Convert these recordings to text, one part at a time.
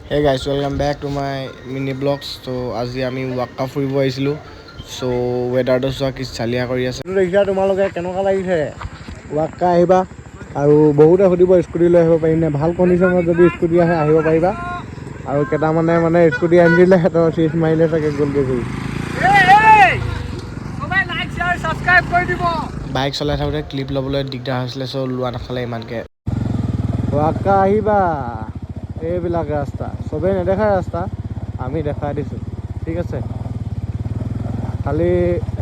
Hey guys, welcome back to my mini vlogs. So আজি আমি ৱাক্কা ফুৰিব আহিছিলোঁ. So weatherটো চোৱা কি চালিয়া কৰি আছে। দেখিছা তোমালোকে কেনেকুৱা লাগিছে ৱাক্কা আহিবা আৰু বহুতে সুধিব স্কুটি লৈ আহিব পাৰিম নে ভাল কণ্ডিশ্যনত যদি স্কুটি আহে আহিব পাৰিবা আৰু কেইটামানে মানে স্কুটি আনিলে সিহঁতৰ চিট মাৰিলে চাগে গ'লগৈ ঘূৰি বাইক চলাই থাকোঁতে ক্লিপ ল'বলৈ দিগদাৰ হৈছিলে চ' লোৱা নাখালে ইমানকৈ ৱাক্কা আহিবা এইবিলাক ৰাস্তা চবেই নেদেখাই ৰাস্তা আমি দেখাই দিছোঁ ঠিক আছে খালি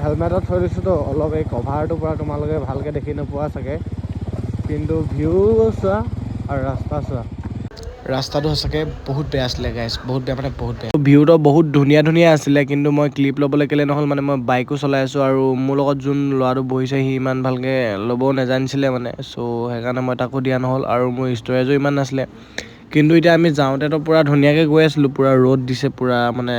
হেলমেটত থৈ দিছোঁ তো অলপ এই কভাৰটোৰ পৰা তোমালোকে ভালকৈ দেখি নোপোৱা চাগে কিন্তু ভিউ চোৱা আৰু ৰাস্তা চোৱা ৰাস্তাটো সঁচাকৈ বহুত বেয়া আছিলে গাইছ বহুত বেয়া মানে বহুত বেয়া ভিউটো বহুত ধুনীয়া ধুনীয়া আছিলে কিন্তু মই ক্লিপ ল'বলৈ কেলৈ নহ'ল মানে মই বাইকো চলাই আছোঁ আৰু মোৰ লগত যোন ল'ৰাটো বহিছে সি ইমান ভালকৈ ল'বও নাজানিছিলে মানে চ' সেইকাৰণে মই তাকো দিয়া নহ'ল আৰু মোৰ ষ্ট'ৰেজো ইমান নাছিলে কিন্তু এতিয়া আমি যাওঁতেতো পূৰা ধুনীয়াকৈ গৈ আছিলোঁ পূৰা ৰ'দ দিছে পূৰা মানে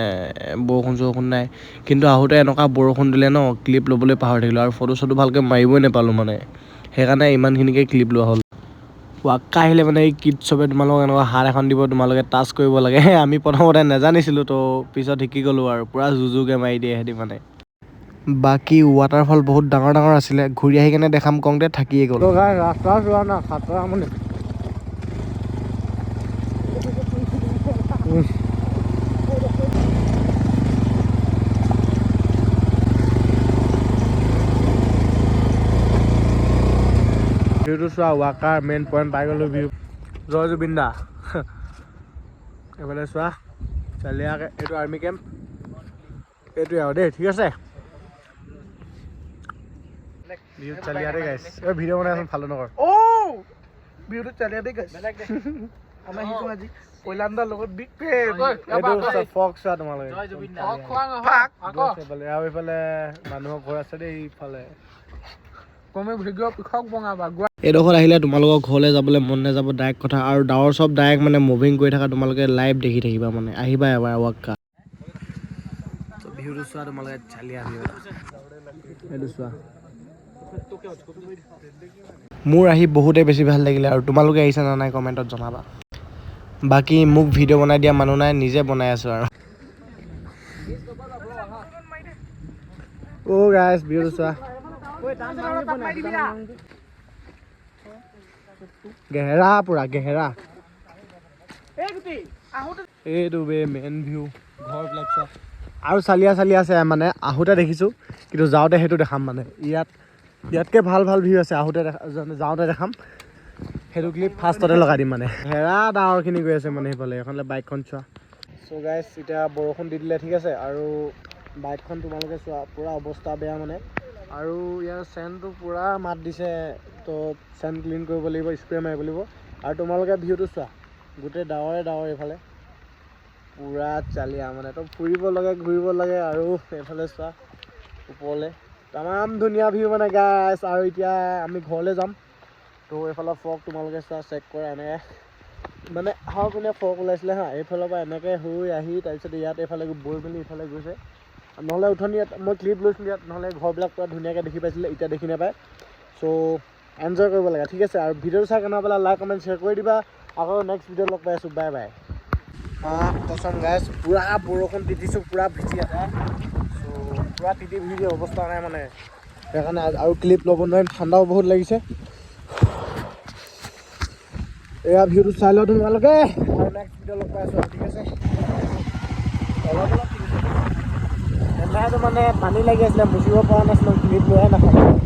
বৰষুণ চৰষুণ নাই কিন্তু আহোঁতে এনেকুৱা বৰষুণ দিলে ন ক্লিপ ল'বলৈ পাহৰি থাকিলোঁ আৰু ফটো চটো ভালকৈ মাৰিবই নাপালোঁ মানে সেইকাৰণে ইমানখিনিকে ক্লিপ লোৱা হ'ল ৱাক্কা আহিলে মানে এই কিড চবে তোমালোকক এনেকুৱা হাত এখন দিব তোমালোকে টাচ কৰিব লাগে আমি প্ৰথমতে নাজানিছিলোঁ তো পিছত শিকি গ'লোঁ আৰু পূৰা জুজুকৈ মাৰি দিয়ে সিহঁতি মানে বাকী ৱাটাৰফল বহুত ডাঙৰ ডাঙৰ আছিলে ঘূৰি আহি কেনে দেখাম কওঁতে থাকিয়ে গ'ল ৰাস্তা যোৱা না খাতৰা মানে ভিউটো চোৱা ৱাকাৰ মেইন পইণ্ট পাই গ'লোঁ ভিউ জয় জুবিন দা এইফালে চোৱা চালিয়াকৈ এইটো আৰ্মি কেম্প এইটোৱে আৰু দেই ঠিক আছে ভিউ চালিয়াতে গাইছ এই ভিডিঅ' বনাই আছোঁ ভালো নকৰ ভিউটো চালিয়াতে গাইছ আমাৰ শিকোঁ আজি পইলাণ্ডাৰ লগত বিগ ফেন এইটো ফক চোৱা তোমালোকে আৰু এইফালে মানুহৰ ঘৰ আছে দেই এইফালে এইডোখৰত আহিলে তোমালোকৰ ঘৰলৈ যাবলৈ মন নাযাব ডাইৰেক্ট কথা আৰু ডাৱৰ চব ডাইৰেক্ট মানে মুভিং কৰি থকা তোমালোকে লাইভ দেখি থাকিবা মানে আহিবা এবাৰ ৱাক্কা ভিউটো চোৱা তোমালোকে চালিয়া ভিউ এইটো চোৱা মোৰ আহি বহুতেই বেছি ভাল লাগিলে আৰু তোমালোকে আহিছা নে নাই কমেণ্টত জনাবা বাকী মোক ভিডিঅ' বনাই দিয়া মানুহ নাই নিজে বনাই আছোঁ আৰু গাইছ ভিউটো চোৱা গেহেৰা পুৰা গেহেৰা এইটো বে মেইন ভিউ ঘৰবিলাক চোৱা আৰু চালিয়া চালিয়া আছে মানে আহোঁতে দেখিছোঁ কিন্তু যাওঁতে সেইটো দেখাম মানে ইয়াতকৈ ভাল ভাল ভিউ আছে আহোঁতে যাওঁতে দেখাম সেইটো ক্লিপ ফাৰ্ষ্টতে লগাই দিম মানে হেৰা ডাঙৰখিনি গৈ আছে মানে সেইফালে এইখনলৈ বাইকখন চোৱা চ' গাইছ এতিয়া বৰষুণ দি দিলে ঠিক আছে আৰু বাইকখন তোমালোকে চোৱা পূৰা অৱস্থা বেয়া মানে আৰু ইয়াৰ চেনটো পূৰা মাত দিছে তো চেন ক্লিন কৰিব লাগিব স্প্ৰে মাৰিব লাগিব আৰু তোমালোকে ভিউটো চোৱা গোটেই ডাৱৰে ডাৱৰ এইফালে পূৰা চালিয়া মানে তো ফুৰিব লাগে ঘূৰিব লাগে আৰু এইফালে চোৱা ওপৰলৈ তামাম ধুনীয়া ভিউ মানে গাইছ আৰু এতিয়া আমি ঘৰলৈ যাম তো এইফালৰ ফগ তোমালোকে চোৱা চেক কৰা এনেকৈ মানে হাও পিনে ফগ ওলাইছিলে হা এইফালৰ পৰা এনেকৈ হৈ আহি তাৰপিছত ইয়াত এইফালে বৈ মেলি ইফালে গৈছে নহ'লে উঠনি ইয়াত মই ক্লিপ লৈছিলোঁ ইয়াত নহ'লে ঘৰবিলাক পূৰা ধুনীয়াকৈ দেখি পাইছিলে এতিয়া দেখি নাপায় চ' এনজয় কৰিব লাগে ঠিক আছে আৰু ভিডিঅ'টো চাই কেনেকুৱা পালা লাইক কমেণ্ট শ্বেয়াৰ কৰি দিবা আকৌ নেক্সট ভিডিঅ' লগ পাই আছোঁ বাই বাই কচম গাইছ পূৰা বৰষুণ তিতিছোঁ পূৰা ভিজি আছে চ' পূৰা তিতি ভিজি অৱস্থা নাই মানে সেইকাৰণে আৰু ক্লিপ ল'ব নোৱাৰিম ঠাণ্ডাও বহুত লাগিছে এয়া ভিউটো চাই লওঁ তোমালোকে আৰু নেক্সট ভিডিঅ' লগ পাই আছোঁ ঠিক আছে অলপ অলপ এনেটো মানে পানী লাগি আছিলে মুচিব পৰা নাছিলোঁ ক্লিপ লোৱাই নাখালোঁ